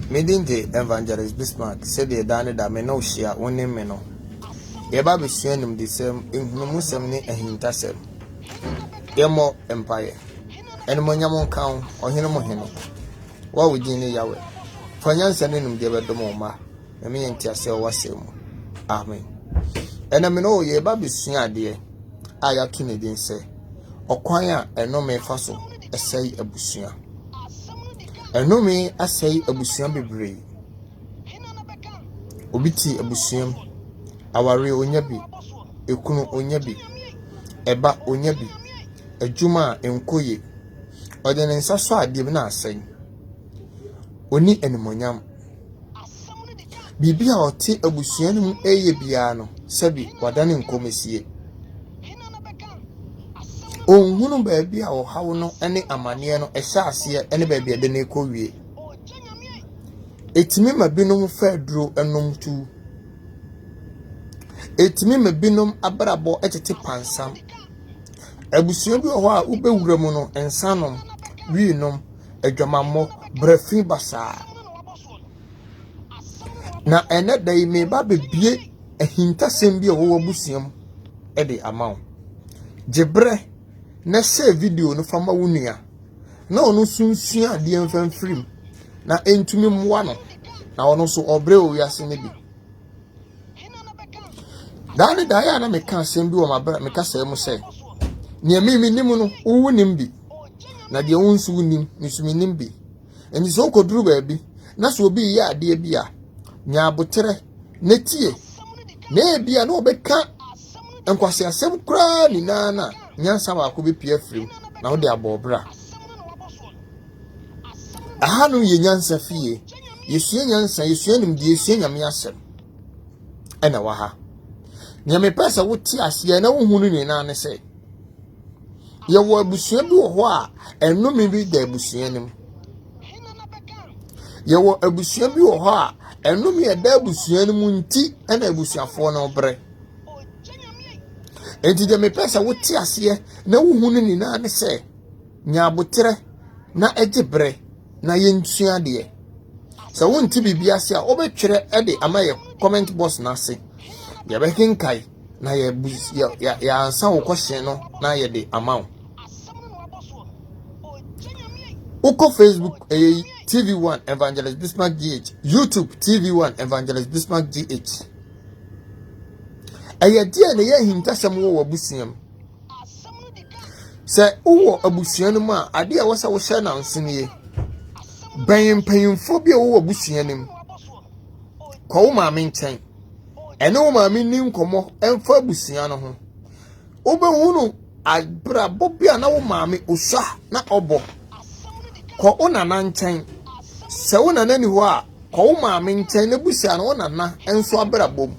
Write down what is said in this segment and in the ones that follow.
Medinte Evangelist Bismarck said the Dane da me no share one name me no. Yeba be suanim the same in humusem ne ahintasem. Yemo empire. And monyamon count or hinamo hino. What would you yawe? Fanyansa nenum de bedomoma. Me entia se wasem. Amen. And I know yeba be sua de aya to ne din say. Okwanya eno me faso esay abusua. Eno me asay abusua bebre. Obiti abusuam aware onyabi ekunu onyabi eba onyabi adwuma enkoye ode ne nsaso ade na asen oni enimonyam bibia oti abusua no eye bia no sabi wadane nkomesie onhunu baabi a ohawo no ene amane no ehya ase ene baabi ade na ekowie etimi mabinom faduro enom tu etimi mabinom abrabo etete pansam abusua bi ho a ubewura mu no ensanom wiinom adwamammo brafin basa na ene dai me ba bebie ahintasem bi wo abusuam ede amaw jebre na share video no fama wunua na onu sunsua ade emfamfrim na entumi mwa no na ono so obre o wiase ne bi dane da ya na meka asem bi wo mabra meka sai mu sai ne mimi nimu no wo nim bi na de wonsu wonim misumi nim bi eni so koduru ba bi na so obi ya ade bi a nya abotere na tie na bia na obeka enkwase asem kura ni na nyansa ba ko be pia frim na wo de abobra ahanu ye nyansa fie yesua nyansa yesua nim de yesua nyame asem ena wa ha nyame pesa wuti ase na wo hunu ni na ne se ye wo abusua bi wo ho a eno me bi da abusua nim ye wo abusua bi wo ho a eno me da abusua nim nti ena abusuafo na obre enti de me pesa wuti ase na wo hunu ni na ne se nya abotere na egibre na yentua de so wonti bibia se a obetwere ede amaye comment box na se ya bekinkai na ya ansa wo kwhye no na ye de amaw uko Facebook TV1 Evangelist Bismarck GH, YouTube TV1 Evangelist Bismarck GH. Ayade na ye hintasem wo abusuam se wo abusuam no ma ade a wasa wo hye na nsene ben panyimfo bi wo abusua nim ko wo maame nchen ene wo maame nim komo emfa abusua no ho obehunu abrabo bia na wo maame osua na obo ko onana nchen se wo nana ni ho a ko wo maame nchen na busua no onana enso abrabo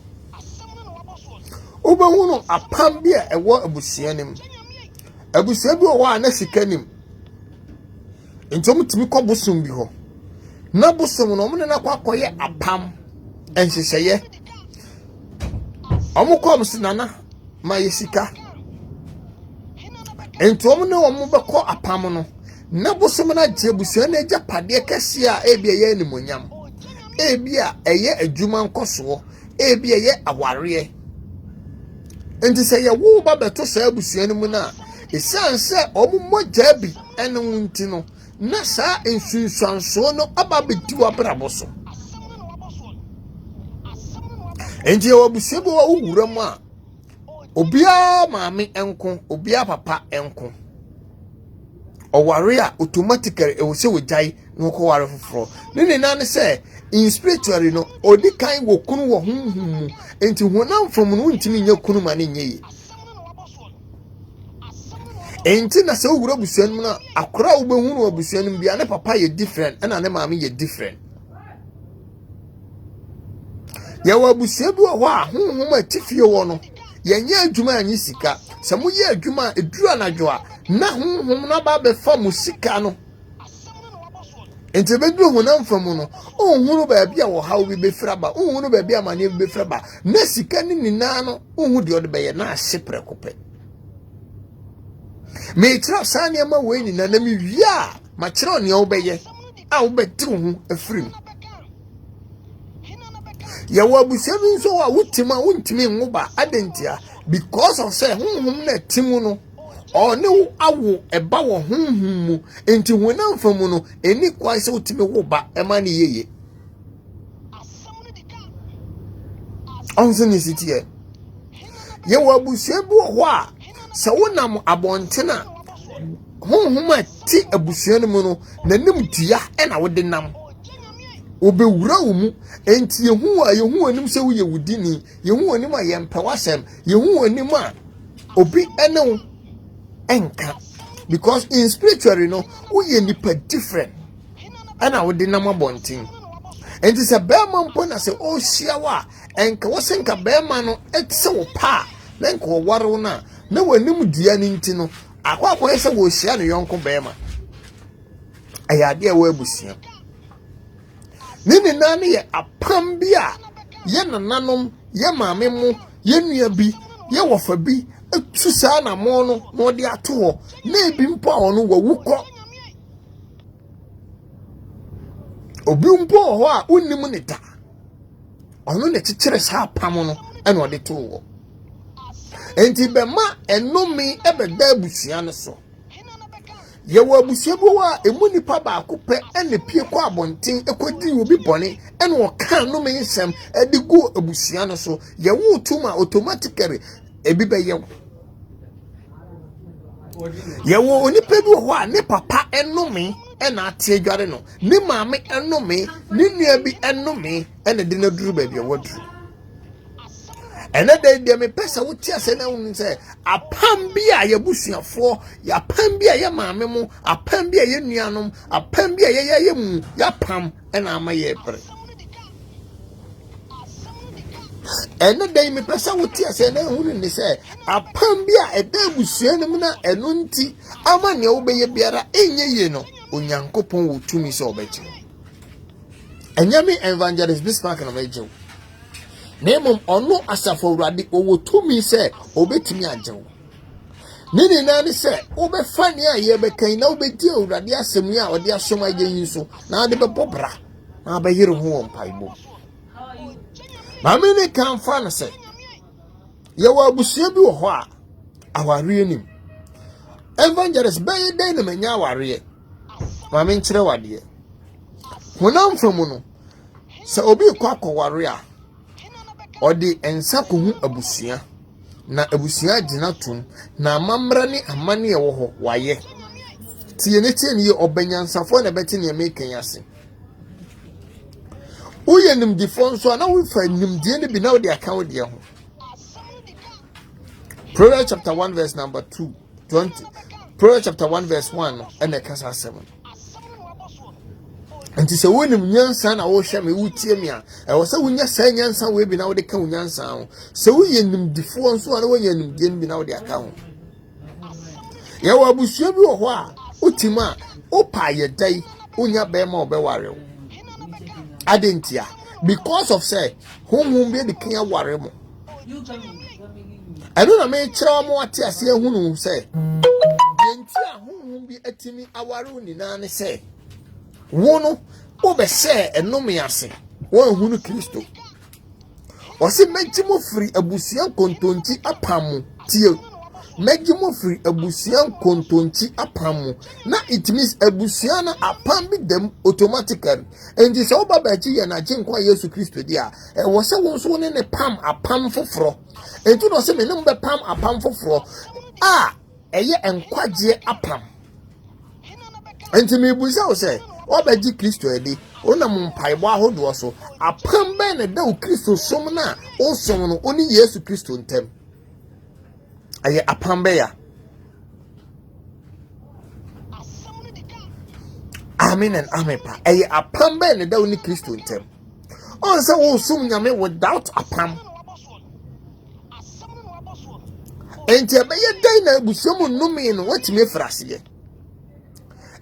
obehunu apam bia ewo abusua nim abusua bi wo a na sika nim entom timi ko bosum bi ho na bosum no mo na kwakoye apam enhyehyeye omukom sinana ma yesika entom ne omo beko apam no na bosum na je busua na eja pade kese a ebia ye animonyam ebia eye adwuma nkoso ebia ye aware enti se ye wo ba beto sa busua no mu na esanse omo mogya bi ene wunti no na sa ensunsuanso no aba bedi wa braboso enti wo busua bo wo wura mu a obia maame enko obia papa enko oware a automatically e wo se wo jai no ko ware foforo ne na ne se in spiritually no odi kan wo kunu wo hunhum enti honam from no ntimi nya kunu ma ne nyeye enti na se wura busuan mu na akora wo behunu wo busuan mu bia ne papa ye different na ne maame ye different ya wo busuan bi wo a honhom atifie wo no ye nya adwuma anyi sika se mo ye adwuma eduru anadwo a na honhom na ba be fa mo sika no enti beduru honam fam no ohunu ba bia wo hawo bi befraba ohunu ba bia mane bi befraba na sika ni nina no ohu de ode be ye na ahye prekope me tra sane ma we ni na mi wia ma kire oni obeye a wo betiru hu afrim ya wo abusua bi nso wa wutima wuntimi nwoba adentia because of say honhom na timu no or ne awo eba wo honhom mu enti honam famu no eni kwai se wutimi woba ema ne yeye onse ni sitie ye wo abusua bi wo a se wonam abontena honhom ati abusua no mu no nanim tia na wode nam obewura wo mu enti yehu anim se wo ye wudini yehu anim a yempewasem yehu anim a obi ene enka because in spiritually no wo ye nipa different ana wode nam abontin enti se bema mpo na se o hia wa enka wo senka bema no etse wo pa na enka wo waro na wanim dua ni nti no akwa se wo hia no yonko bema ayade wo abusia nini nani ye apam bi a ye nananom ye maame mu ye nua bi ye wofa bi etu saa na mo no no de ato ho na ebi mpo ono wawukọ obi mpo ho a unnim ne da ono ne kikire saa apam no ena ode to ho enti be ma enomi ebeda abusua no so ye wo abusua bo wa emu nipa ba akopɛ ene pie kɔ abonten ekodi obi bɔne ene wo kan no me nsɛm edi go abusua no so ye wo tuma automatically ebi be ye wo onipa bi ho a ne papa enome ena ate adware no ne maame enome ne nua bi enome ene de na duru ba bi woduru ene de me pesa wo tia se na won se apam bi a ye busuafo ya pam bi a ye maame mu apam bi a ye nuanom apam bi a ye mu ya pam ena ama ye pre ene de me pesa wo tia se na won ni se apam bi a eda busuanom na eno nti ama ne wo be ye biara enye ye no onyankopon wo tumi se obechi enyame evangelist Bismarck na mejew Nemum ono asafo urade owo tumi se obetimi ajewo nini nani se obefa ne a ye bekan na obedi urade asem a ode asom agenyin so na ade bebobra na abayire ho mpaibo mamene kan fa na se ye wa abusua bi wo ho a aware nim evangelist bay dey na manya aware mame nkire wade honam famu no se obi kwa akoware a odi ensa kohu abusua na abusua gina tum na amamra ni amane ye wo ho waye tie ne tie ne ye obanyansafo na beti ne mekan ase uye nimdifo nso na wo fa nimdie ne bi na wo de aka wo de ho Proverbs chapter 1 verse number 20 Proverbs chapter 1 verse 1 and the kasa 7 Enti se wonim nyansa na wo hwe me wutie me a e wo se wonya sa nyansa we bi na wo de ka nyansa ho se wo yenim difo nso na wo yenim die bi na wo de aka ho ye wo abusua bi wo ho a utima opa ye dai onya be ma obeware wo adentia because of say honhom bi de kan ware mo eno na me kire mo ate ase ehunu say yentia honhom bi atimi aware oni na ne say wono obese enome ase won hunu Kristo osi megimo free abusua kontonti apamu tie megimo free abusua kontonti apamu na it means abusua na apam bi dem automatically and this oba bachi ya na jenkwa Yesu Kristo dia e wo se won so ne pam apam foforo entu no se me ne mbe pam apam foforo a eye enkwagye apam enti me buza o se obaji Kristo edi onam mpaibo ahodo so apam be na da Kristo som na o som no oni Yesu Kristo ntem aye apam be ya amen and amen pa aye apam be na da oni Kristo ntem on say wo som nyame without apam enti be ye dai na busom nnumi no watime frase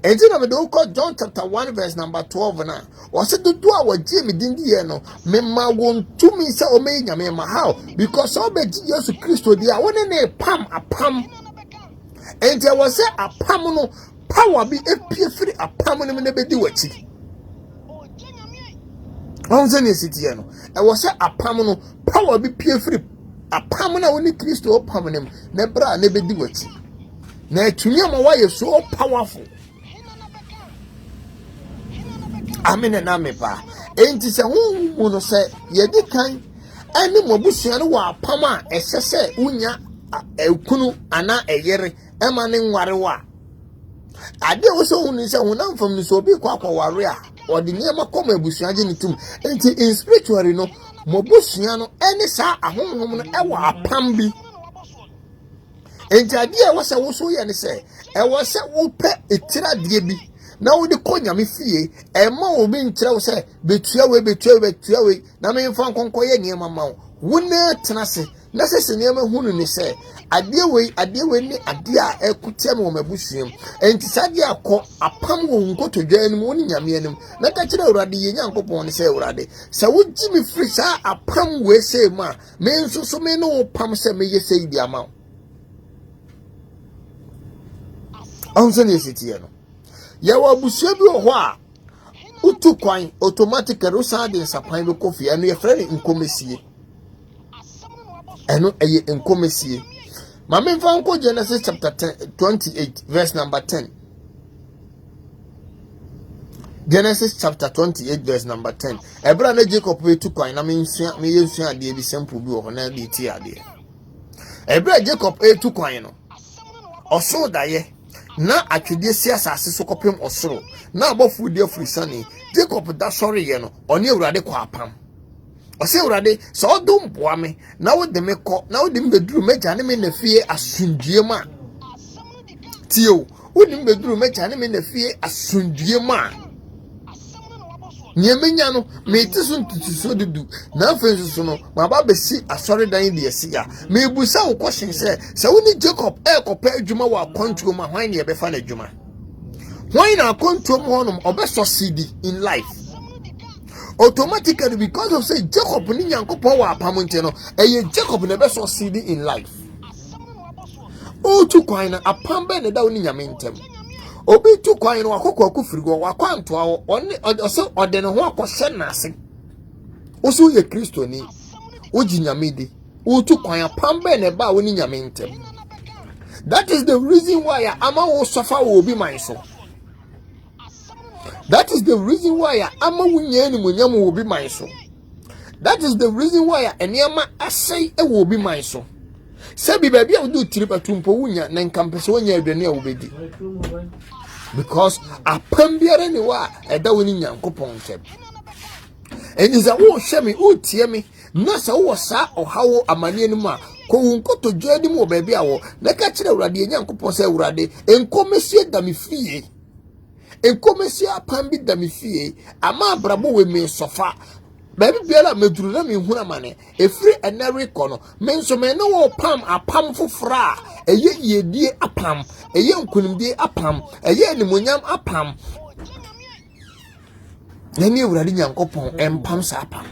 and then I'm going to John chapter 1 verse number 12 na. Was it to do our Jimmy dindi no? Me ma won to me say o me nyame ma how because so be Jesus Christ dia won na pam apam. And there was a pam no power be epie free apam no me be di wachi. On send city no. I was a pamano power be pure free. A pamana only Christo or pamanem, nebra never do it. Na to me, my wife is so powerful. Amen and amepa. Ain't it a woman say, ye did kind? And the Mobusiano wa pama, a sese, unya, a kunu, ana, a yere, emaning wariwa. I did also only say, when I'm from the Sobi Quaco warrior, or the name of Come Busianitum, and in spiritual, no, Mobusiano, any sa a home, ewa pambi. And the idea was I was so young, say, I was a whoop, a tira debi. Now the konya me fie e ma obi nkyerɛ say betua we na me mfa nkonkoye niema ma wo na tenase na sese niema hunu ni say ade we ni ade a ekutia me wo mabusuam enti sade akɔ apam wo nkotodwa anim wo ni nyame anim na ka kyerɛ urade ye nyankopɔn ne say urade sɛ wo gi me firi sa apam we say ma me nso so me no pam sɛ me ye say di ama onse ne sitie no yawa busua bi ho a utu kwan automatically usade nsapan be kofi eno ye frɛ nkomesie eno eye nkomesie ma me fa nko Genesis chapter 28 verse number 10 Genesis chapter 28 verse number 10 ebra na Jacob we tu kwan na me yensua ade bi sample bi ho na bi ti ade ebra Jacob e tu kwan no oso daye na atwede si asase so kopem osoro na abofu de afrisane Jacob da sori ye no oni awurade kwa apam ose awurade so odum boa me na wo de me kɔ na wo de me beduru meja ne me na fie asundue ma tio wo de me beduru meja ne me na fie asundue ma nyemenya no me ti so ntutuso dudu na afenso so no ma ba besi asori dan de esia me busa wo question se wo ni Jacob kopa adwuma wa control ma hwan ne be fa na adwuma hwan na control mo honom obe succeed in life automatically because of say Jacob ni nyankopon wa apam nte no Jacob na be succeed in life o tu kwan na apam be ne da wo ni nyame ntem obi tu kwan no akokɔ akufiri go wakwanto awo ɔse ɔde ne ho akɔhyɛ nase oso ye Kristo ni oji nyame di o tu kwan apambe ne ba woni nyame ntem that is the reason why ama wo suffer wo obi man so that is the reason why ama wo nya ni munyam wo obi man so that is the reason why eniama asai e wo obi man so sebi ba bia wo do tiripatumpo wunya na nkampese wonya adwane a wo bedi because apambiare ni wa eda woni nyankopon ntem eniza wo hye me o tie me na sa wo sa ohawo amane anu ma ko wonkoto dwadi mu ba bia wo na ka kire urade nyankopon sa urade enkomesie da me fie enkomesie apambi da me fie ama abrabo we me sofa baby biala meduru na me huna mane efri enere kono me nso me no wo pam apam fofra eye yedie apam eye nkunimdie apam eye animonyam apam nani urade nyankopon empam sa apam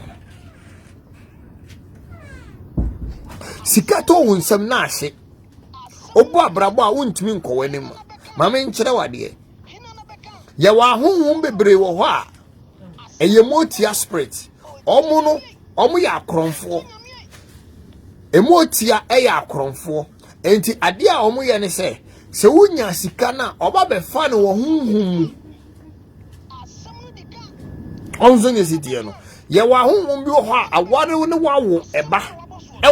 sikato wonsam na ahye obo abrabo a wontimi nkowanim ma me nkyere wade ye wa honhom bebre wo ho a eye motia spirit omo no omo ya akronfo emotia ya akronfo enti ade a omo ye ne se wunya sika na oba be fa no wo honhom onzo ne sitie no ye wa honhom bi wo ho a aware ne wawo eba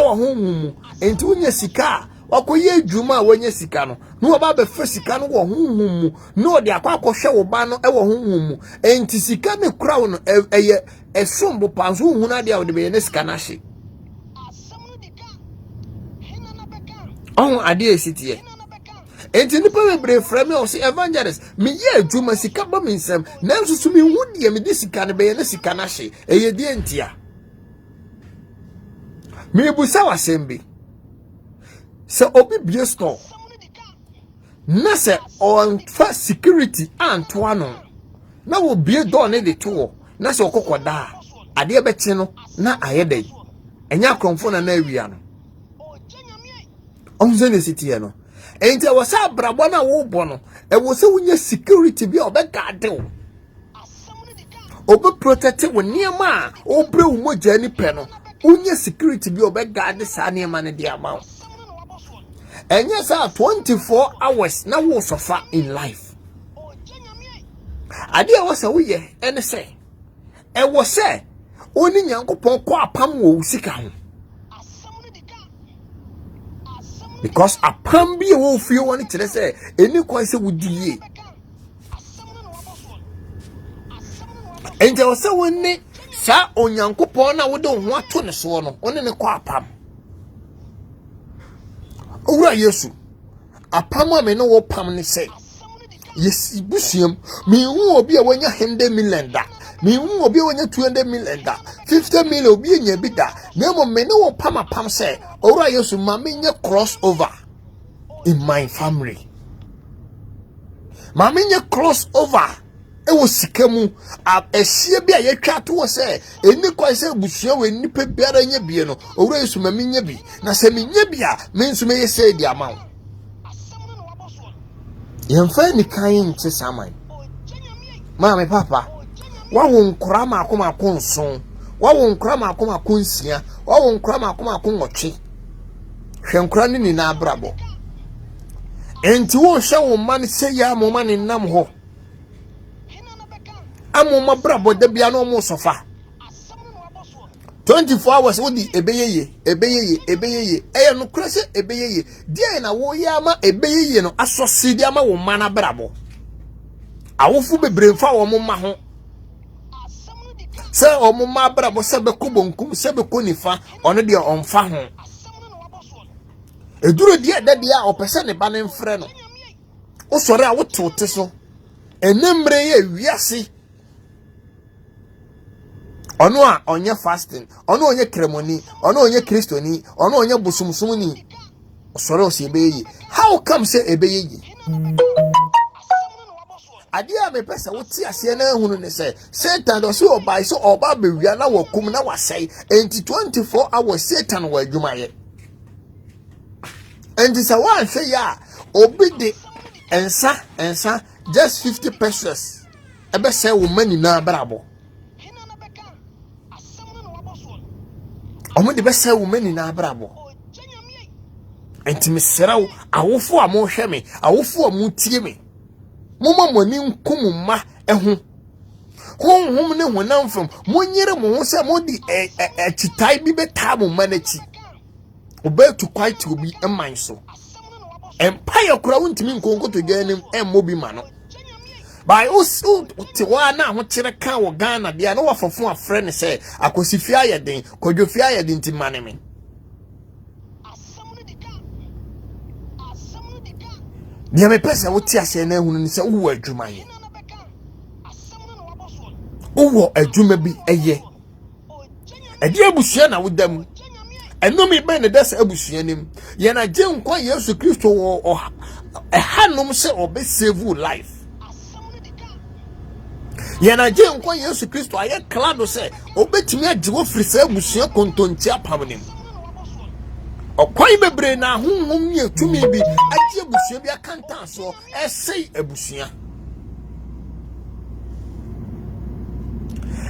wo honhom enti wunya sika wakoye adwuma a wanya sika no no oba be fa sika no wo honhom no de akwakohwe wo ba no wo honhom enti sika ne kura no eye esombo panzo huna dia de be ne sika na hye on ade esitie enti nipa bebre frame o se evangelist me ye adwuma sika ba me nsam nanso so me hu de me de sika ne be ne sika na hye eye die ntia me busa wasembi se obi bie store na se on fa security anto ano na wo bie door ne de to na se okokoda ade beti no na ayedai enya kromfo na awia no onze ne sitie no enti wasa brabo na wo bo no e wo se wunya security bi obegade wo obe protect wo niema obre wo moja ni pe no unye security bi obe guard sa niema ne dia ma enye sa 24 hours na wo sofa in life ade a wasa wo ye ene se e wo se oni nyankopon ko apam wo sika ho because apam bi wo fie woni kire se eni kwan se wudie enje wo se woni sa onyankopon na wo de ho ato ne so no oni ne ko apam owura Yesu apam a me no wo pam ne se yes busuam me hu obi a wanya 100 million da me hu obi a wanya 200 million da 50 million obi anya bi da na mo me no wo pam se owura Yesu ma me nya crossover in my family ma me nya crossover e wo sikamu ehie bi a yetwa to wo se eni kwa se busua we nipa biara nya bie no owura Yesu ma me nya bi na se me nya bi a me nso me yese di amawo yemfa ni kan nti saman maame papa wawo nkura makoma nson wawo nkura makoma nsia wawo nkura makoma nwotwe hwenkura ni na abrabo enti wo hwe wo man se ya moma ni nam ho amoma brabo da bia no mo sofa 24 hours wodi ebeyeye eye no kura se ebeyeye die na wo ya ma ebeyeye no asosi di ama wo mana brabo awofu bebremfa wo mo ma ho se o mo ma brabo se be ko bonkum se be ko nifa ono de onfa ho eduro die da dia opese ne ba ne mfre no wo sore a wotote so enemre ye wiase ono a onye fasting ono onye kremoni ono onye kristoni ono onye busumsumni osore osebeye how come say ebeye adia me pesa woti ase na ehunu ne say Satan do so obai so oba bewia na wakum na wasai enti 24 hours Satan wa adwumaye enti sa wan hwe ya obi de ensa just 50 pesos ebe say wo mani na brabo omo de be say wo mani na brabo enti meseraw awofo a mo hwe me awofo a mo tie me moma moni nkumma ehu honhom ne honamfam monyere mo ho se modi chitai bi beta mo manachi obetu quite obi eman so empire kura wontimi nkonko to ganim emmobi ma no by usu tiwa na ho kire ka wo Ghana bia no wafofo afre ne se akosifia yeden kodwofia yeden timane me dia me pesa woti ase na ehunu ni se wo adwuma ye wo adwuma bi eye edi abusua na wodam enomi be ne dasa abusua nim ye na je nkwa Yesu Kristo wo hanom se obe save life ye na je nkwa Yesu Kristo aye klado se obetimi agiwo firi se abusua kontonti apamnim okwai bebre na honhom ye tumi bi agi abusua bi akanta so esei abusua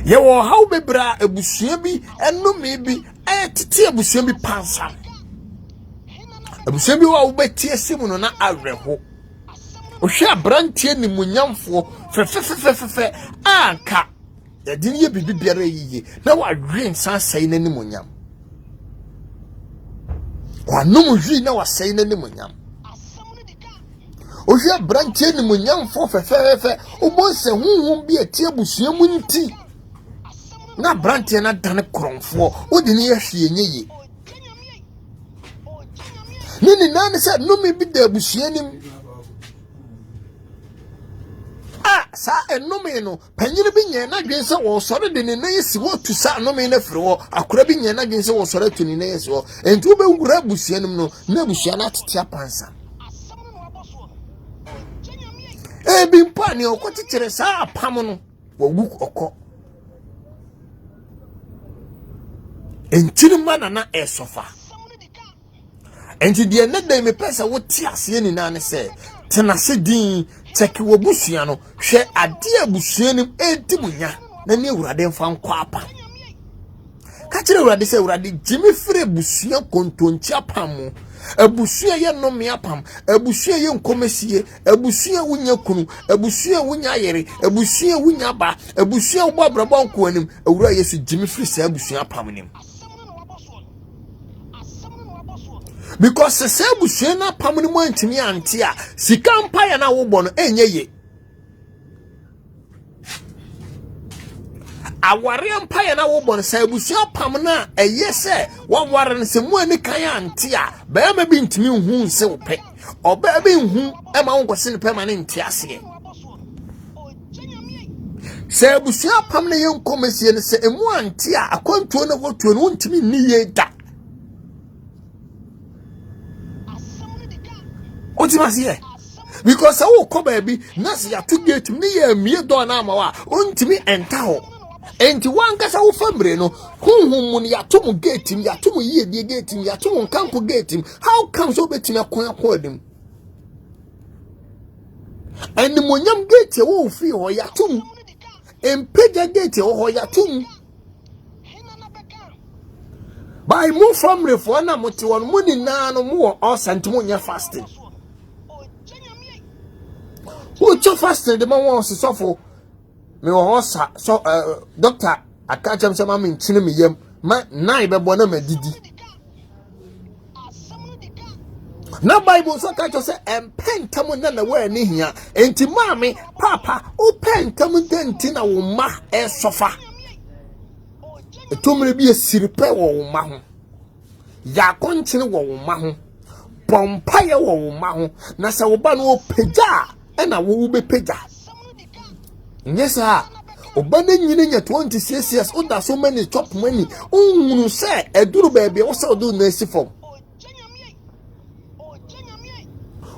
ye wo haw bebra abusua bi enome bi titi abusua bi pansa abusua bi wa wo betie simu no na awerho ohwe abrantie ni munyamfo fefefefefe anka ya din ye bibiara yiye na wa dwen sansai na ni munyam wanom hwi na wasai na ni munyam ohwe abrantie ni munyamfo fefefefe obonse honhom bi atie abusua mu nti na brantie na dane kronfo odi ne yehwe nyeye nini nane se nomi bi da abusua nim sa enome no panyine bi nye na dwen se wo sore de ne na yesi wo tu sa enome na firi wo akora bi nye na dwen se wo sore tu ni na yesi wo enti wo be wura abusua nim no na abusua na tete apansa bi mpa ne okotitire sa apam no wo gu okọ enti ma na esofa enti de ne de me pesa wo ti ase ni na ne se tena se din teki wo busua no hwe ade abusua nim enti munya na ne urade mfa nkɔ apa ka kire urade sɛ urade gimi fire busua kontonchi apam abusua ye no me apam abusua ye nkomesie abusua wunya kunu abusua wunya yere abusua wunya ba abusua wo abrabɔ nko anim awura yesu gimi fire sɛ abusua apam nim because sɛ abusua na apam nim antimi ante a sika mpa ya na wo bɔ no enye ye aware empire na wo bon sa abusua pam na eye se waware ne se mu ani kan ante a ba ma bi ntimi hu nse wo pe oba bi hu e ma wo se ne pe ma ne nte ase se abusua pam na ye nkomesie ne se emu ante a akwantuo na wotuo no ntimi ni ye da otimasiye because wo ko ba bi na se ya to gate ni ye mie do na ma wa ontimi enta ho enti wankasa wo famre no honhom mu ya to mu gate mi ya to mu yie die gate mi ya to mu kanko gate how come so betimi akon akodim eni monyam gate wo fi ho ya to mu empeja gate wo ya to mu by mu famre fo na mo ti won mu ni na no mu wo osantimo nya fasting wo cho fasting de ma wo sofo me wo sa so doctor akachem se ma me nchine me yam ma nine be bona ma didi na bible so ka cho se empentam na we ni hia enti maame papa o pentam denti na wo ma e sofa etomre bi esiripe wo ma ho ya konchine wo ma ho pompa ye wo ma ho na se wo ba no opagya e na wo be pagya yes obana nyine nya 26 years oda so many chop money unhunu se eduru baby wo se odu na si form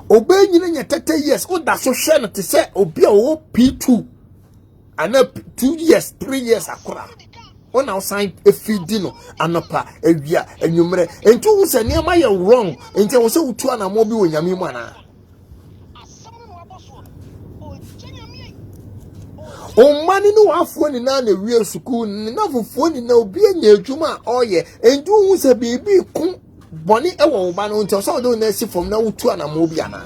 obana nyine nya 30 years oda so hwe no te se obi a wo P2 ana 2 years 3 years akura ona usan efidi no anopa ewia enwumre enti wo se ne ma ye wrong enti wo se wutu ana mo bi wo nyame mu ana o mani no afo ni na wi school ni na fofo ni na obi anya adwuma oye endu hu se bibi ku boni ewo ba no nti so do na si fom na wutu ana mo bi ana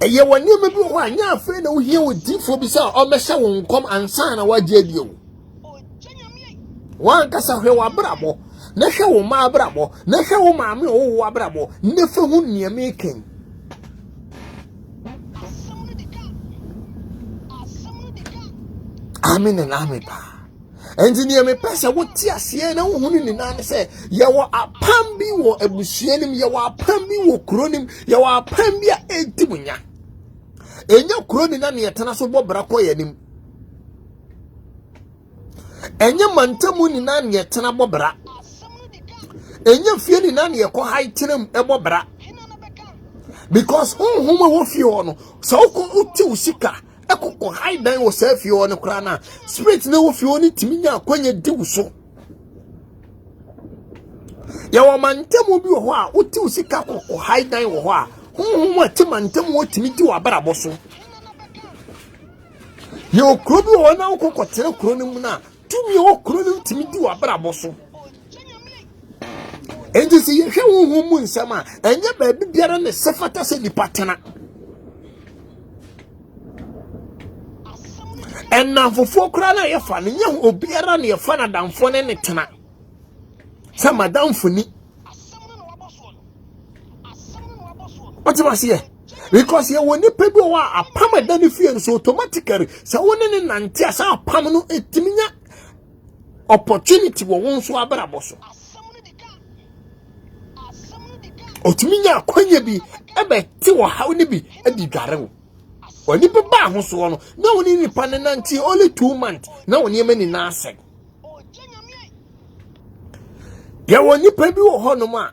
eye woni me bi ho anya afa na wo hie wo difo bi sa o mehye wo nkom ansa na waje bio wan kasa hwe wa brabo na hwe wo ma brabo na hwe wo maame wo wa brabo ne fa hu niame ken amen and amen pa engineer me pesa woti ase na wo hunu ni na se ye wo apam bi wo abusua nim ye wo apam bi wo kronim ye wo apam bi a entimunya enya kroni na ne yetena so bobra koye nim enya mantamu ni na ne yetena bobra enya fie ni na ne yekọ haitenam ebobra because honhom wo fie ono so ko uti usika ekoko haidan wo safie ono kra na spirit na wo fie oni timinya akwanya diwso ya wo mantamu bi wo a uti usika kokko haidan wo ho a honhom atimantamu wo timi di wa barabo so yo krobi wo na kokko tere kronim na tumi wo kronim timi di wa barabo so enti si ye hwe honhom mu nsama enye ba bibiara ne sefata se dipatena enna fofo kra na ye fa ne nya obiara ne ye fa na damfo ne ne tena sa madamfo ni otimasiye because ye woni pebi wa apam da ne fie so automatically sa woni ne nante asa apam no etiminya opportunity wo won so abrabo so otiminya akwanya bi ebe ti wo haw ne bi adi dware wo oni pe ba ho so no na woni ni pa ne nanti only 2 months na woni emani na asek ya woni pe bi wo ho no ma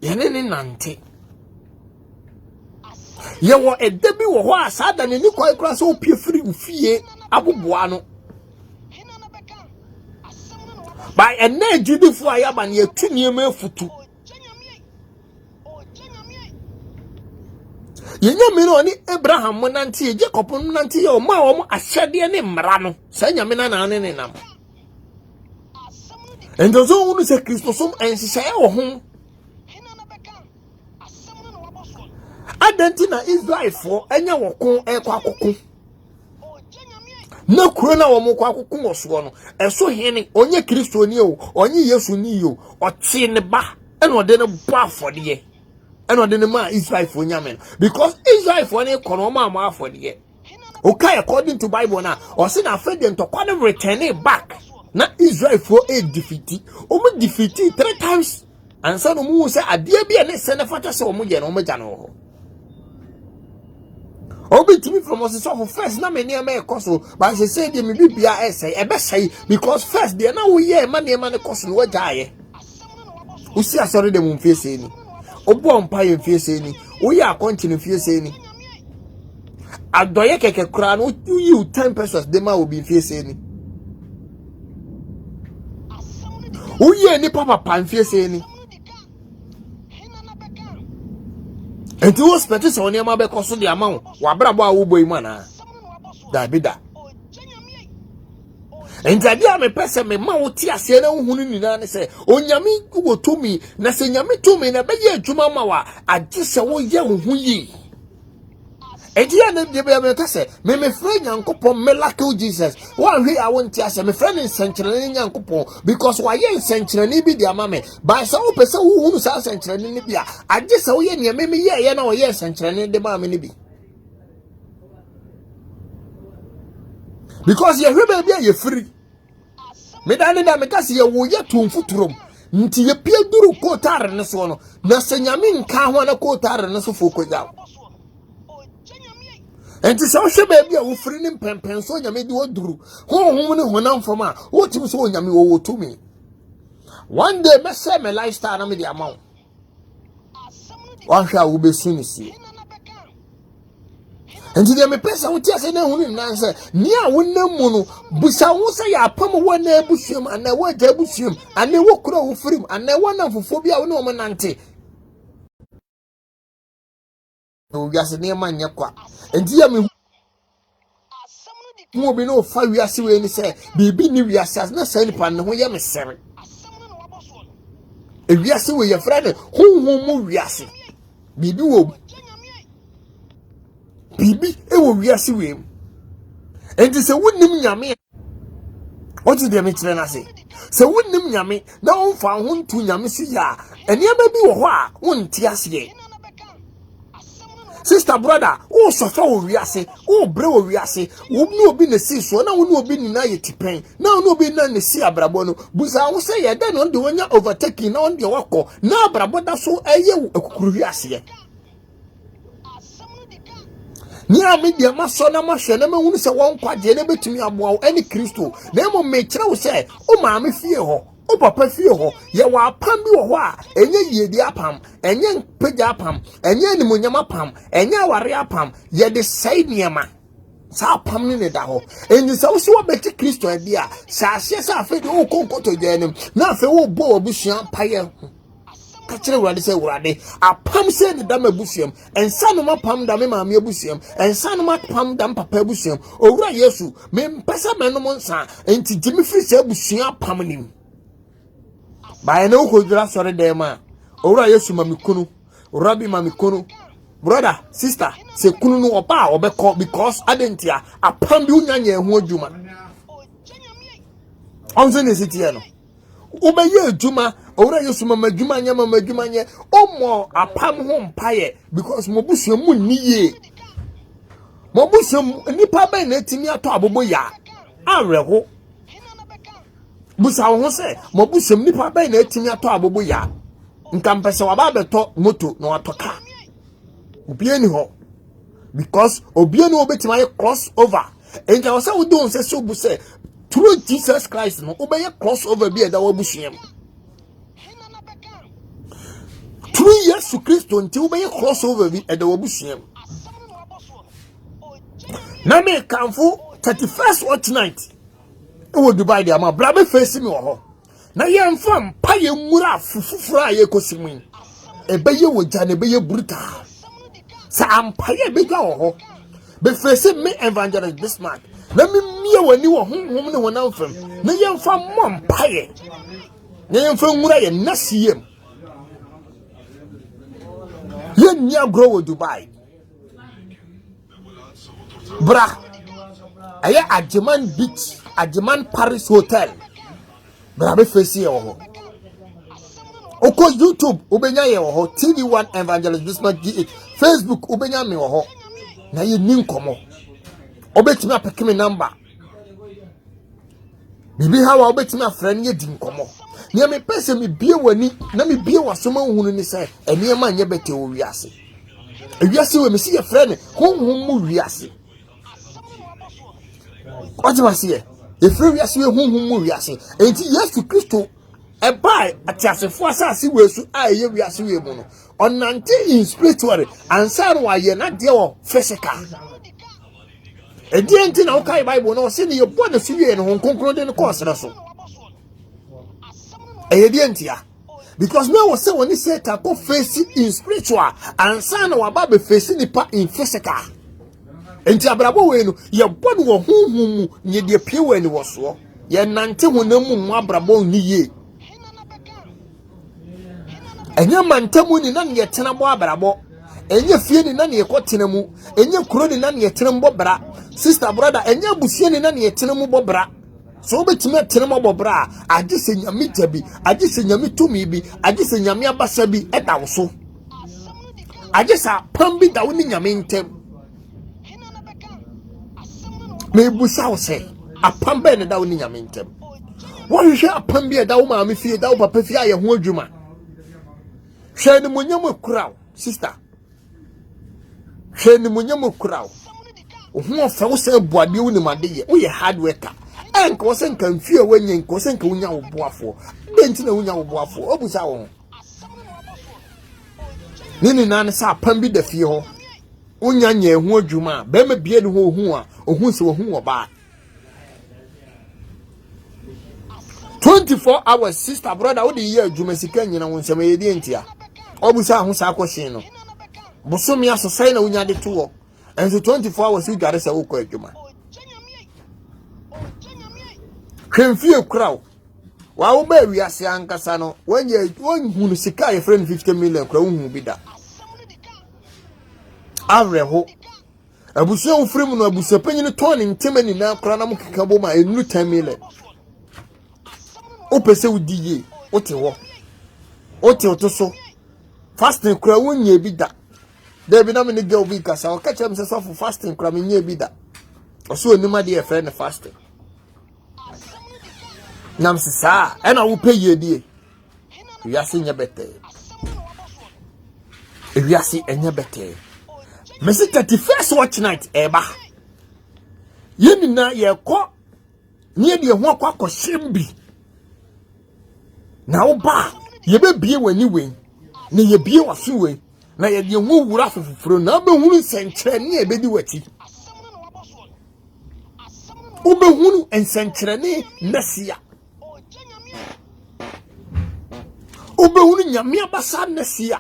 ye ne nante ye wo edebi wo ho asada ne ni kwai kra so opie firi ufie aboboa no by ena judifo ayaba ne atuni ema afutu Yenya me no ni Abraham mo nante Jacob mo nante ye o ma wo ahyade ne mmara no sa nyame na ne nam ento so wonu se Kristo som enhyehyɛ wo ho adanti na Israel fo enya wo kon ekwa akoko na kuro na wo mo kwa akoko wo so no eso hene onye Kristo ni o onye Yesu ni o ɔte ne ba ena ɔde ne bo afɔde ena ɔde ne ma Israel fo nyame because Israel fo ne kono ma ma afɔde okay according to Bible na ɔse na afɛ de ntɔkwa ne return it back na Israel fo defeat omo defeat 3 times ansa no mu se ade bia ne se ne fata se omo ye no omo gya no ho obi timi from us so first na me near me koso but she say de me bibia essay e be say because first de na wo ye ma ne koso no wagya ye usi asori de mu mfie se ni obo mpa ye mfie se ni wo ye akonti no mfie se ni adoye keke kura no you 10 pesos de ma obi mfie se ni wo ye ni papa mfie se ni enti wo spect se woni ma be koso de ama wo wabrabo a wo boy mu ana da bida enti ade a me pese me ma wo ti ase na hunu nyina ne se onyame wo tumi na se nyame tumi na be ye adwuma ma wa age se wo ye wo hu yi enti ya na de be me kase me frɛ Nyankopɔn miracle Jesus one hwe a won ti ase me frɛ ne nsenkyerene Nyankopɔn because wa ye nsenkyerene bi de ama me ba se wo pese wo hunu sa nsenkyerene ne bi a age se wo ye ne me ye na wo ye nsenkyerene de ba me ne bi because ye hwe ba bia ye free me dane da me kase ye wo ye tumfuturom nti ye pie duru kotare ne so no na se nyame nka ho na kotare ne so fokoja enti so hwe ba bia wo free ne pempen so nyame de woduru honhom ne honam fam a wotim so nyame wo tumi one day me say me lifestyle na me de amaw wa hwa wo be suni sie enti de me pesa wo ti ase na hunu nanse ni a wonam mu no busa wo se ya pam wo na abusuam ana wo ja abusuam ana wo kura wo firim ana wo na fofo bia wo na wo nante o yase ne ma nya kwa enti ya me mo bi no fa wiase we ni se bibi ni wiase as na sa ni pan ho ye me sere e wiase we ye frade honhom mu wiase bibi wo bibi e wo wiase we enti se wonnim nyame o ti de me kire na se wonnim nyame na won fa ho ntu nyame si ya ene aba bi wo ho a wonti ase ye sister brother o sofa wo wiase o bre wo wiase wo ni obi na si so na wo ni obi ni na ye tipen na wo ni obi na ne si abrabo no buza wo se ye da no de wonya overtaking na on de wakọ na abrabo da so eye ekukuru wiase ye ni ami de ma so na ma hwe na ma hunu se won kwaje na betumi aboa wo ani Kristo na mo me kire wo se o ma me fie ho o papa fie ho ye wa pam bi wo ho a enye yedi apam enye pagya apam enye nimonyam apam enye aware apam ye de sai niema sa apam ne da ho enyi sa wo se wo beti Kristo adi a sa ahye sa afi de wo konkoto gyanem na afi wo bo obusua paye ka kire wurade se wurade apam se ne da mabusuam ensa no mapam da me maame abusuam ensa no mapam da papa abusuam owura Yesu me mpesa menom nsa enti gimi firi se abusua apam nim ba ene ko dura sore dem a owura Yesu mamikunu Rabbi mamikunu brother sister se kunu no oba obekọ because adentia apam bi unyanya ehu adwuma onse ne sitie no ubeye adwuma owura Yesu mamadwuma nye omo apam ho mpaye because mobusu mu niye mobusu nipa ba na timi ato abobo ya areho busa ho se mobusu nipa ba na timi ato abobo ya nka mpese waba beto moto na watoka obieni ho because obieni obetima ye cross over enja wasa wo don se so bu se through Jesus Christ no obeye cross over bi eda wabusuam through Yesu Kristo nti obeye cross over bi eda wabusuam na me kanfo 31st watch night wo Dubai dia ma bra be face me wo ho na ye mfam pa ye mura fufufura ye kosimin ebeye wo jane ebeye bruta sa ampaye be gwa ho be face me evangelist Bismarck na me mie wani wo honhom ne wonam fam na yemfa mompaye na yemfa nwura ye nasiyem ye nya grow Dubai bra aya Ajiman Beach Ajiman Paris Hotel bra be face ye ho oko YouTube ubenya ye ho TV1 Evangelist Bismarck GH Facebook ubenya me ho na ye ni nkomo obetimi apeke number bibi hawa obetimi afrani ye di nkomo ne me pese me bie wani na me bie wasoma hunu ni se ene ma anye bete o wiase ewiase we me si ye frene honhom mu wiase ojima si ye free wiase we honhom mu wiase enti Yesu Kristo e bai atiasefo asase wesu aye wiase we mu no onante in spiritual answer wa ye na de o physical enti na ukai Bible no se ne ye bo na suwie no honkonkron de no course na so enti ya because now was say when he said go face in spiritual answer na wa ba be face nipa in physical enti abrabo we no ye bo no honhom mu nye de pie we ni wo so ye nante honam mu abrabo ni ye enya mantamu ni na ye tena bo abrabo enya fie ni na ye kotena mu enya kuro ni na ye tena mbo bra sister brother enya busie ni na ye tena mu bo bra so betime tena mo bo bra agise nyame tabi agise nyame tumi bi agise nyame abasa bi eda so agisa pambi da woni nyame ntem me busa wo se apamba ne da woni nyame ntem wo hwe apambi da wo ma me fie da wo papa fie aye ho adwuma hwe ni munyam kuraw sister hwe ni munyam kuraw ho fa wo se boade wo ni madeye wo ye hard worker enka wo se nka mfie wanyen nka wo se nka wonya wo boafo benti na wonya wo boafo obusa wo nini nan sa pambi da fie ho wonya nya ho adwuma ba ma bie ni ho hu a ohun se wo hu oba 24 hours sister brother wo de ye adwuma sika nyina wo nsem ye die ntia obusa ho sa akoshin no bosomi asosai na wonya de to enso 24 hours you gare se wo ko adwuma Kemfie kraw wa wo ba wiase ankasa no wonye wonhunu sika ye friend 50 million kra wonhu bi da avreho abusu ofrem no abusu panyini ton ntemani na kra na mukeka bo ma enu 10 million opese udiye ote wo ote otoso fasting kra wonye bi da Debi na me ne girl bi kasa o ka chem se so for fasting kra me nye bi da oso onima de ye friend fasting nam sisa ena wo peye die wiase nya bete wiase enya bete mesi 31st watch night eba yeni na ye ko nie de ho akọ shimbi na wo ba ye be bie wani we na ye bie waso we na ye de ho wura fufuro na be hunu senkyere ne e be di wati wo be hunu ensenkyere ne nasia obehunu nyame abasa nasia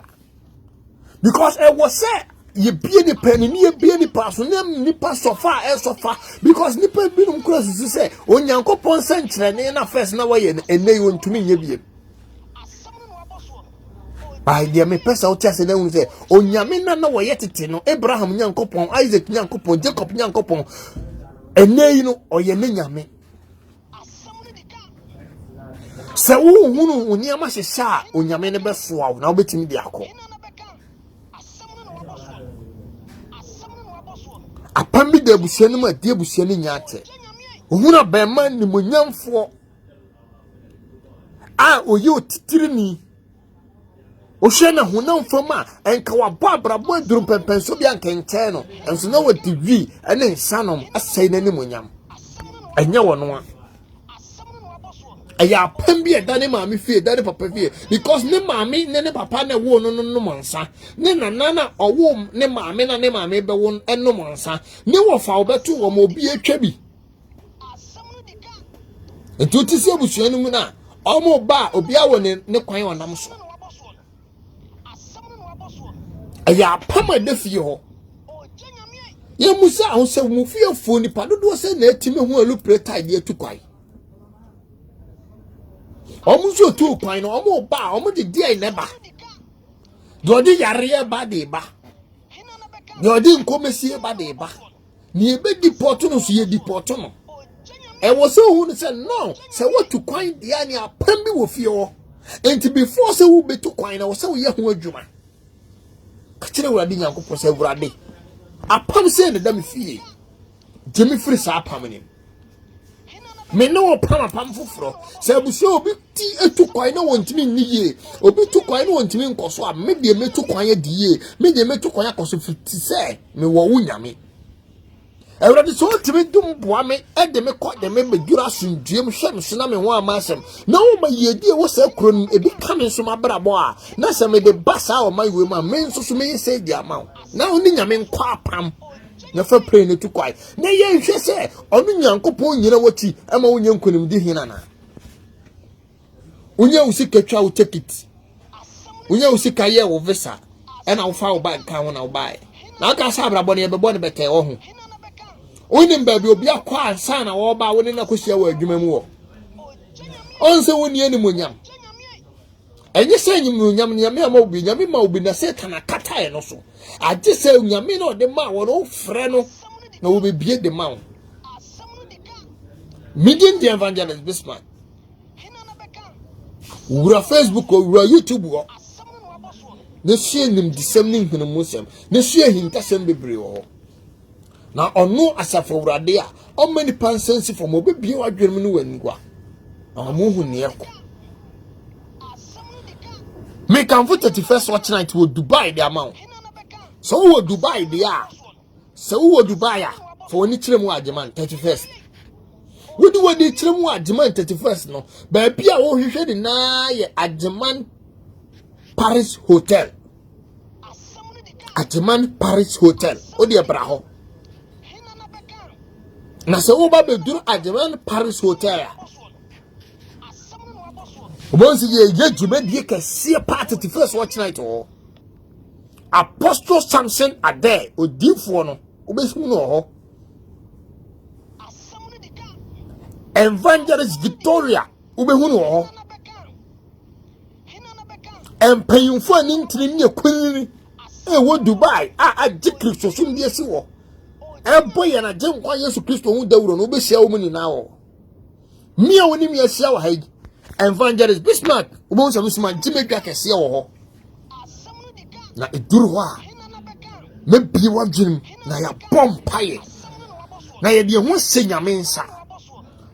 because it was say ye bie ni pen ni ye bie ni paso ni paso fa e so fa because ni pe bi num cross su say onyankopon senkyere ne na first na waye ene yo ntumi nye bie ai dia me pesa o tiase na unu say onyame na waye tete no Abraham nyankopon Isaac nyankopon Jacob nyankopon ene yi no oye ne nyame se wo hunu oniama hyehyɛ onyame ne besoa na obetimi di akọ apambi da busia no ma die busia no nyaate ohuna bema ni monyamfo a oyi otitirini ohwe na honamfam a enka wabɔ abrabɔ aduru pempenso bia nkenkyɛn no enso na wadi wi ene nsanom asɛe nani monyam enye wono a aya pambi e dane maami fie dane papa fie because ne maami ne papa na wo no monsa ne nana na owo ne maami na ne maami be wo eno monsa ne wo fa obetu wo mo bi atwa bi etuti se busuanu mu na omo ba obi awo ne kwan onam so Aya pama de fie ho. Ye musa ho se mu fie fo ni pa dodo se na etime ho alu preta de atukwan. Omu so tu kwan no omu ba omu de die ne ba. Do de yare ba de ba. Do de nkomesi ba de ba. Ni ebe deport no so ye deport no. E wo so hu se no se watu kwan dia ni apam bi wo fie ho. Enti before se wo betu kwan na wo se wo ye ho adwuma. Ka kire wurade Nyankopon se wurade. Apam se ne da me fie. Jemi free sa apam ni. Me no pam foforo se abuso obi ti etu kwan na wontimi nniye obi tu kwan na wontimi nkoso a me de metu kwan ya diye me de metu kwan akoso 50 se me wo wunyame Ewrade so timi dum boa me e de me ko de me medura sunduem hwem so na me ho amasem na wo ma yedie wo se kro no ebi ka me so mabrabo a na se me de basa o mayiwe ma me nso so me se di ama na oni nyame nkwa apam na fa pray ne tu kwai na ye hwe se onu Nyankopon nyina wati ama wonye nkonim di hina na unya usika twa wo ticket unya usika ye wo visa e na wo fa wo bag kan wo na wo bai na aka sa abrabo ne bebo ne beke wo ho onim ba bi obi akwa ansa na wo ba wo ne na kosia wo adwuma mu wo onse woni animonyam enye se animonyam ne nyame ma obi nyame ma obi na satan akata e no so age se nyame na ode ma wo no frɛ no na wo be bie de ma wo Meeting the Evangelist Bismarck. Wura Facebook or wura YouTube wo. Ne hye nim disem hunu musem. Ne hye hintasem bebre wo. Na ono asafo wurade a o mani pansensi from obebie wadwem no wanigwa. Amu hu ne ekọ. Me kan for 31st watch night wo Dubai de amount. So wo Dubai de a. So wo Dubai a for oni kire mu ageman 31st. Wodi wodi tremu ageman 31st no ba bia wo hwehwe de na ye ageman Paris Hotel ageman Paris Hotel odi ebra ho na se wo ba be duru ageman Paris Hotel obonsi ye jumedie kese part 31st watch night o Apostle Samson Ade odifo no obesu no ho Evangelist Victoria ubehunu ho empayunfo ani ntiri ne kwinini wo Dubai agye Kristo so ndi esi wo boye na je nkwa Yesu Kristo hu dawuro no obehia wo muni na wo mia woni mia hia wo hayi Evangelist Bismarck ubonso musuma jimedwa kese wo ho na eduru ho a mebi wadwim na ya bompaye na ye de ho senyame nsa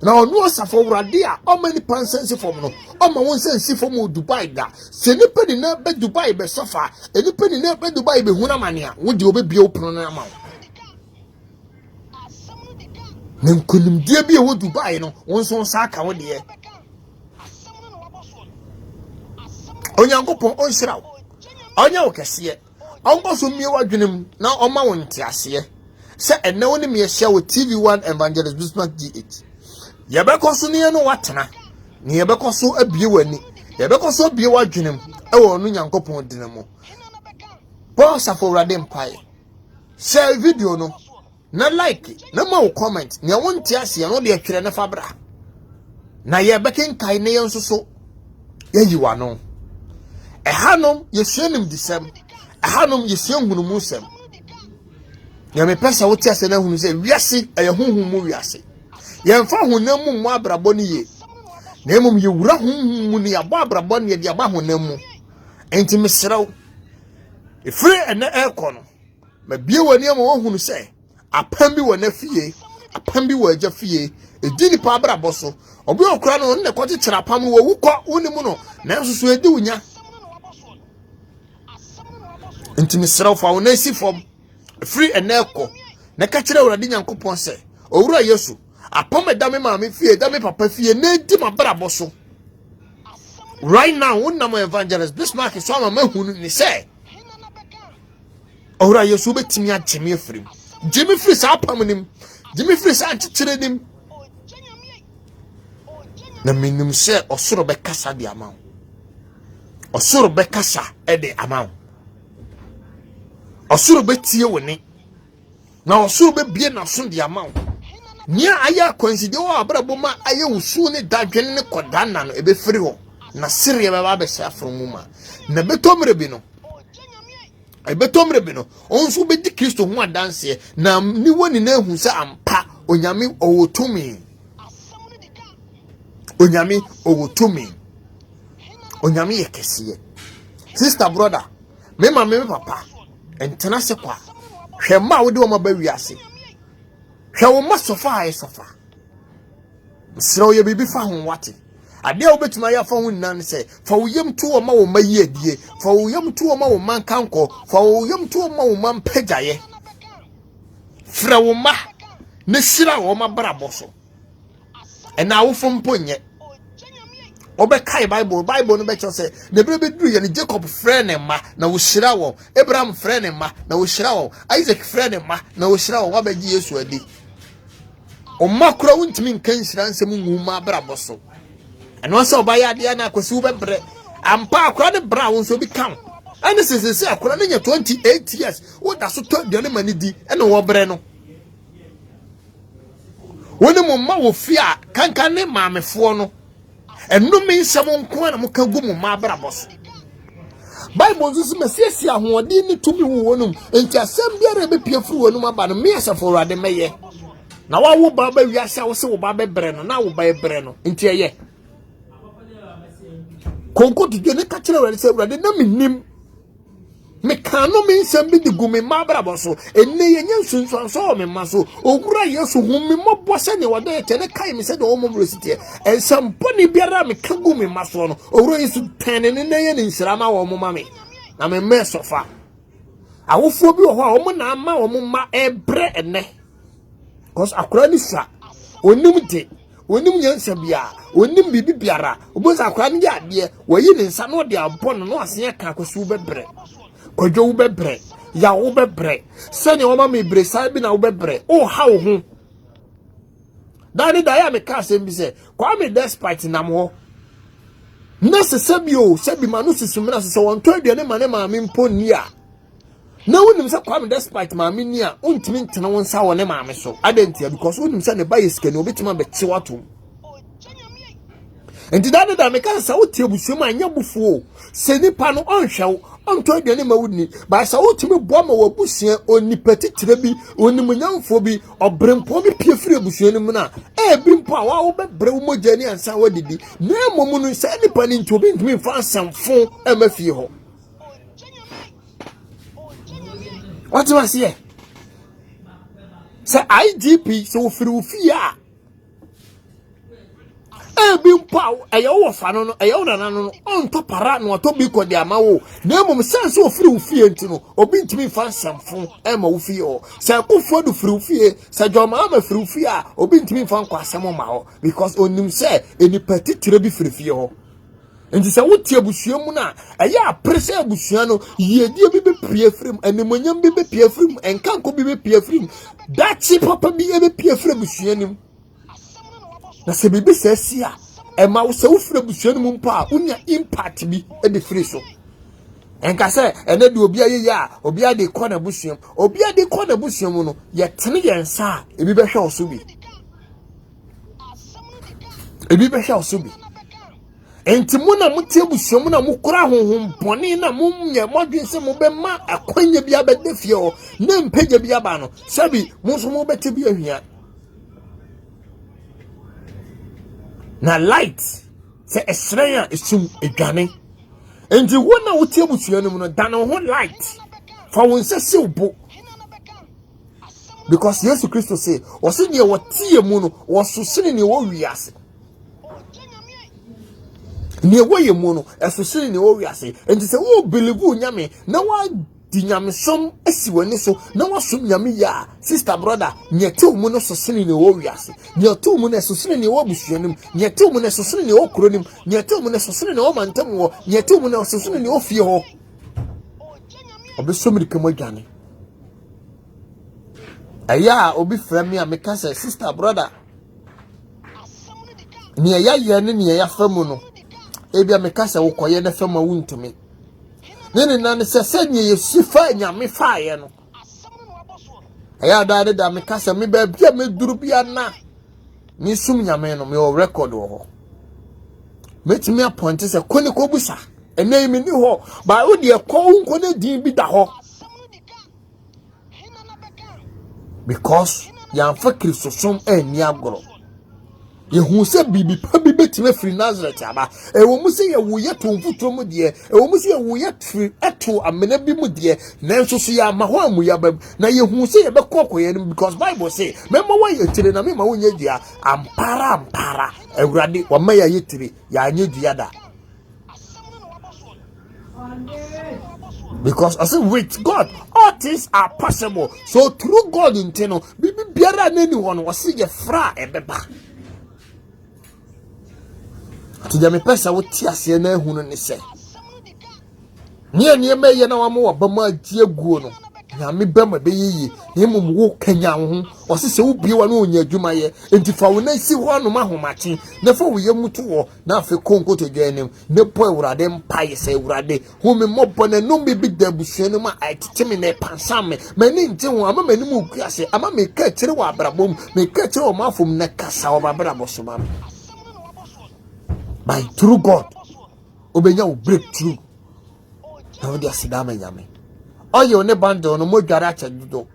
na onu osafo wurade a o mani pansensi fom no o ma won sensi fom Dubai da se ni pedi na be Dubai be sofa eni pedi na be Dubai be huna mane a wodi obebie opro na ma nenkunim die bi e wo Dubai no won so nsa aka wo de Onyankopon onhyira wo onya wo kese onko so mie wadwenem na o ma won tiase se enne woni me hia wo TV1 Evangelist Bismarck GH Yebeko ne no watena ne yebeko so abie wani yebeko so bie wadwenem e wo no Nyankopon dinemo Paul Safowrade mpai share video no na like na ma comment ne wonti ase no de atwere na fabra na yebekin kai ne yenso so yeyiwa no ehanom yehyenim disem ehanom yehyen hunumusem ya me pesa wote ase na hunu se wiase ayehunhum mu wiase yemfa honam mu abrabọ ne ye na emum ye wura honhum mu ne abo abrabọ ne de aba honam mu enti mesrew efre ene ekono ma bie wani am wo hunu se apam bi wona fie apam bi waja fie edini pa abrabọ so obi okura no ne kwoti kyera pam wo wukọ wonimu no na nsusu edi wunya enti mesrew fa wona si fom free eneko na ka kire wurade Nyankopon se owura Yesu apome dame mama fie dame papa fie na di mabrabo so right now wonam Evangelist Bismarck so mama hunu ni se owura Yesu betimi ageme afrim jimi free sa apamnim jimi free sa akikire nim na minim se osoro be kasa di ama osoro be kasa e de ama Osoro betie woni. Na osoro bebie na so de ama wo. Nia aya konside wo abrabo ma aye wusu ne dadwene ne kodana no ebe firi ho. Na sire baba be sha from mu ma. Na betomre bi no. Ebetomre bi no. Onso be di Kristo ho adanse na ni woni na hu se ampa onyame owotumi. Onyame owotumi. Onyame yekesiye. Sister brother, me papa. Entena se kwa. Hwe ma wo de wo ma ba wiase. Hwe wo ma sofa aye sofa. Sira ye bibi fa ho wate. Ade wo betuma ya fa ho nan se fa wo yem to wo ma wo mayi adie, fa wo yem to wo ma wo man kanko, fa wo yem to wo ma wo man pegaye. Fra wo ma ne sira wo ma brabo so. Ena wo fo mponye. Obe kai Bible no be cho say the baby do ye Jacob friend ma na wo shira wo, Abraham friend ma na wo shira wo, Isaac friend ma na wo shira wo wa be gi Yesu adi. O makura wuntimi nkan shira nsem nwuma brabo so. Eno so ba ya de na akwasi wo bebre. Ampa akura ne bra wo so bi kan. Ene sesese akura ne nya 28 years. Wo da so to de ne mani di ene wo bre no. Woni mo ma wo fia kankan ne maamefo no. Enu me nsem nko na mo ka gu mo ma brabos. Bible nso mesiesie ahoɔden ne tumi wo wonum enti asɛm biara be pie furu wonum aba no me asafo Awurade meye. Na wa wo ba wiase a wo se wo ba bebre no na wo ba ebre no enti eye. Konko tudwe ne ka kire Awurade se Awurade na minnim. Me kanu me nsem bi de gu me ma brabos enne ye nyansunsun so me ma so ogura Yesu hu me mobɔ se ne wada ete ne kai me se de wo mobro sitie ensam poni biara me ka gu me ma so no ogura Yesu tene ne na ye ne nsirama wo mo ma me na me mesofa awofo bi wo ho a wo na ama wo ma ebre enne cause akura ni sa onim de onim nyansa bia onim bibi biara oboza akura ni ade wo yi ne nsa no de abɔ no no ase ka akosu bebre Kojo ubebre, ya ubebre. Seni wama mi bre sabi na ubebre. Oh how hu. Dani daya me ka sembi se. Kwa me despite na mo. Nese sebi o sebi manu sisumina se wanto edi ane mane maami mpo niya. Na unim se kwa me despite maami niya. Untimi ntina wonsa wane maami so. Adentia because unim se ne baye skeni obitima be chiwatu. Enti dani da me ka sa uti ebusumu anya bufuo. Seni pano onhwe onto de ne mawudni ba sa wotimi boa ma wabusia onipati tirebi onimunyamfo bi obrempo bi piefire busuo ne mu na brimpo a wa wo bebre wo mogani ansa wadidi na momu no sa nipa ni ntobi ntimi fa asamfo amafie ho what was here say IGP so firi wo fie a bimpo aye wo fa no aye wo nana no on to para no to bi ko de ama wo na mum sense wo firi wo fie ntino obi ntimi fa samfo ma wo fie o se kofo do firi wo fie se joma ma firi wo fie a obi ntimi fa nkwa asem ma ho because onim se eni patitire bi firi fie ho enti se wo tie busua mu na aye aprese busua no yedie bi be pie firim animonyam bi be pie firim enkanko bi be pie firim dachi papa bi be pie firim busua nim na se bibi se sia e ma wo se wo fira busuanu mu mpa unya impact bi e de firi so enka se ene de obi aye ya obi ade kɔ na busuam obi ade kɔ na busuam no ye tene ye nsa e bi be hwe oso bi e bi be hwe oso bi enti mu na mutie busuam na mukura honhom bɔne na mumnya modwen se mo be ma akwanya bi abɛde fie ho na mpagya bi aba no sabi mo so mo bɛte bi ahia na light se esrenya esum edwane enti wona wotie busuanu mu no dan ho light fa won se silbo because Jesus Christ say o se ne wotie mu no wo susene ne wo wiase ne wo ye mu no esusene ne wo wiase enti se wo believe nyame na wa di nyame som esi wani so na wasum nyame ya sister brother nyete mu no susene ne wo wiase nyete mu no susene ne wo busuanim nyete mu no susene ne wo kronim nyete mu no susene ne wo mantam wo nyete mu no susene ne wo fie ho obesomri kemo dwane aya obi frame a meka say sister brother ni ya ye ne ni ya famu no ebia meka say wo koye na fama wuntumi Nene nan se senye ye sifa nyame faaye no. Aya da da me kasa me ba bia me duru bia na. Me sum nyame no me o record wo ho. Metimi appoint se koni ko busa. Ene me ni ho ba wo de ko nko na din bi da ho. Because yan fa Kristosom eni agoro. Yehu se bibi pa bi betime free Nazareth aba. Ewo mu se ye wo ye tonfuto mu de. Ewo mu se ye wo ye free eto amena bi mu de. Nanso so ya ma ho amu ya bab. Na yehu se ye be kokoye no because Bible say mema wa ye tire na mema wo nya dua ampara. Ewurade wa ma ya ye tire ya nya dua da. Because I say with God all things are possible. So through God inteno bibi biara na ni won wose ye fra ebeba. Tija me pesa wo ti ase na ehunu ne se. Nie me ye na wa mo wa ba ma agi aguo no. Na me ba ma be yiyi. Na mum wo kanya ho. Wose se wo bie wa no onya adwuma ye. Enti fa wo na si ho no mahomache. Na fa wo ye mutu wo na afi konko to dwanem. Ne po Ewurade mpaye se Ewurade. Ho me mobo na no bi da busua no ma atete me na pansam me. Mani nte ho ama mani mu kuase. Ama me ka kire wa abrabom. Me ka kire wo mafom na kasa wo abrabo so ma. By through God, obenya will break through. Now they are sidama yame. Oh, you ne bando no mo dwara chedodo.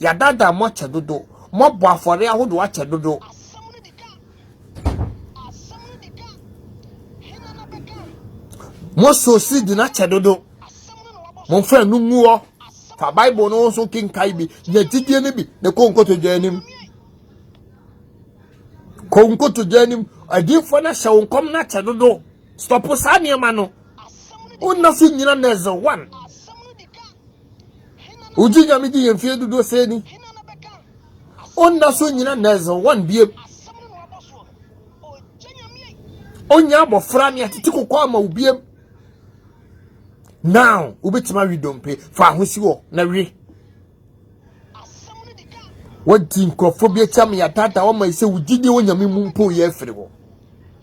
Ya dada mo chedodo. Mo bo afore ahodo a chedodo. Mo so seed na chedodo. Mo fa nu muo. Fa Bible no so kinkai bi. Ya tidie ne bi. Ne konko to janim. Konko to janim. Adi for na shawo kom na chedodo. Stop usani mano. Una so nyina nezo one. Uji nyami di yemfie dudo seni. Una so nyina nezo one bie. Onya abofra ne atiti kokwa ma ubie. Now, ubetima widompe fa ahosi wo na wi. Wadi nkrofobia cham ya tata wo ma se ugidi wo nyame mu mpo ye afiri wo.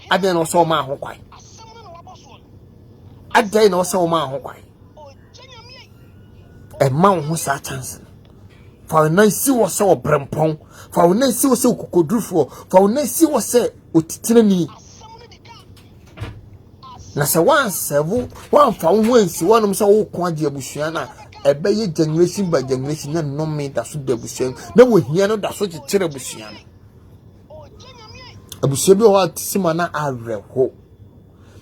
Ade no so ma ho kwai. Ade no so ma ho kwai. E ma ho sa chance. Fa na si wo se obrempon, fa na si wo se kokodrufo, fa na si wo se otitirani. Na se wansevu wanfa wo ansi wonom se wo ko age abusua na ebe ye generation by generation na no me da so da abusua na wo hia no da so kyekyere abusua no. Abusua bi ho atisima na areho.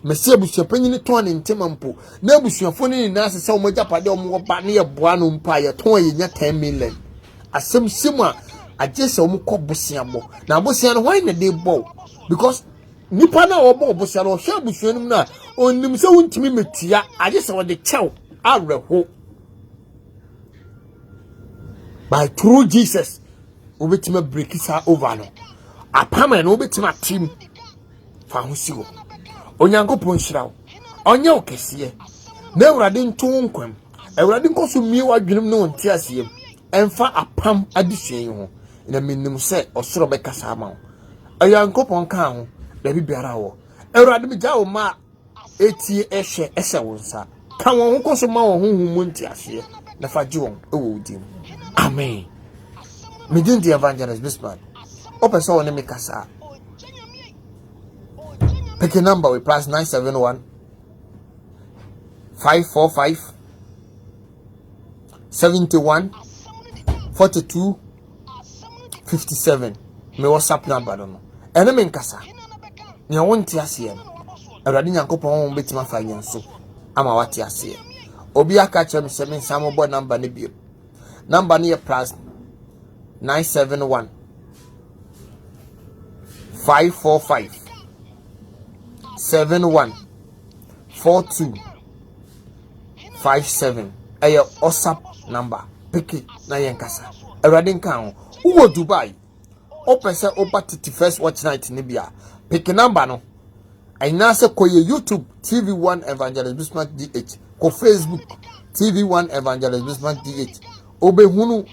Mesi abusua panyini ton ne ntemampo na abusuafo ne na asese wo magapade wo mo ba ne ye boa no mpa ye ton ye nya 10 million. Asem simu agese wo mkọ bosia bo na bosia no why na dey bo because nipa na wo bo bosia no hwe abusua nim na onim se wontimi metia agese wo de chew areho. By through Jesus obetima break isa over no apama no obetima team fa ho siwo onyankopon hirawo onye okese na Ewurade nto nkwam Ewurade nkoso mi wadwenem no nte asem emfa apam adisuen ho na minnim se osoro bekasa ama wo onyankopon ka ho da bibiara wo Ewurade bi jawo ma etie ehwe ehye wo nsa ka won ho koso ma won ho mu nte ase na fa ji won ewo dim. Amen. Midin the evangelist Bismarck. Open so on me kasa. Pick a number with plus 971 545 71 42 57. Me WhatsApp number no. Enemy kasa. Ni wonti ase. Awurade Nyankopɔn won betima fa nyanso. Ama wati ase. Obi aka chem se me nsamo bo number ne bio. Number near plus 971 545 71 42 57. Ayo WhatsApp number. Pick it na yenkasa. Ewurade nka ho. Uwo Dubai. Opese opa 31st watch night ne bia. Pick number no. Aina se koye YouTube TV1 Evangelist Bismarck DH. Ko Facebook TV1 Evangelist Bismarck DH. Obehunu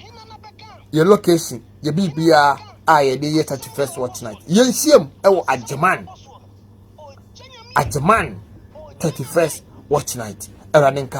your location ye bibia aye de ye 31st watch night yensiem ewo Agyeman 31st watch night Ewurade nka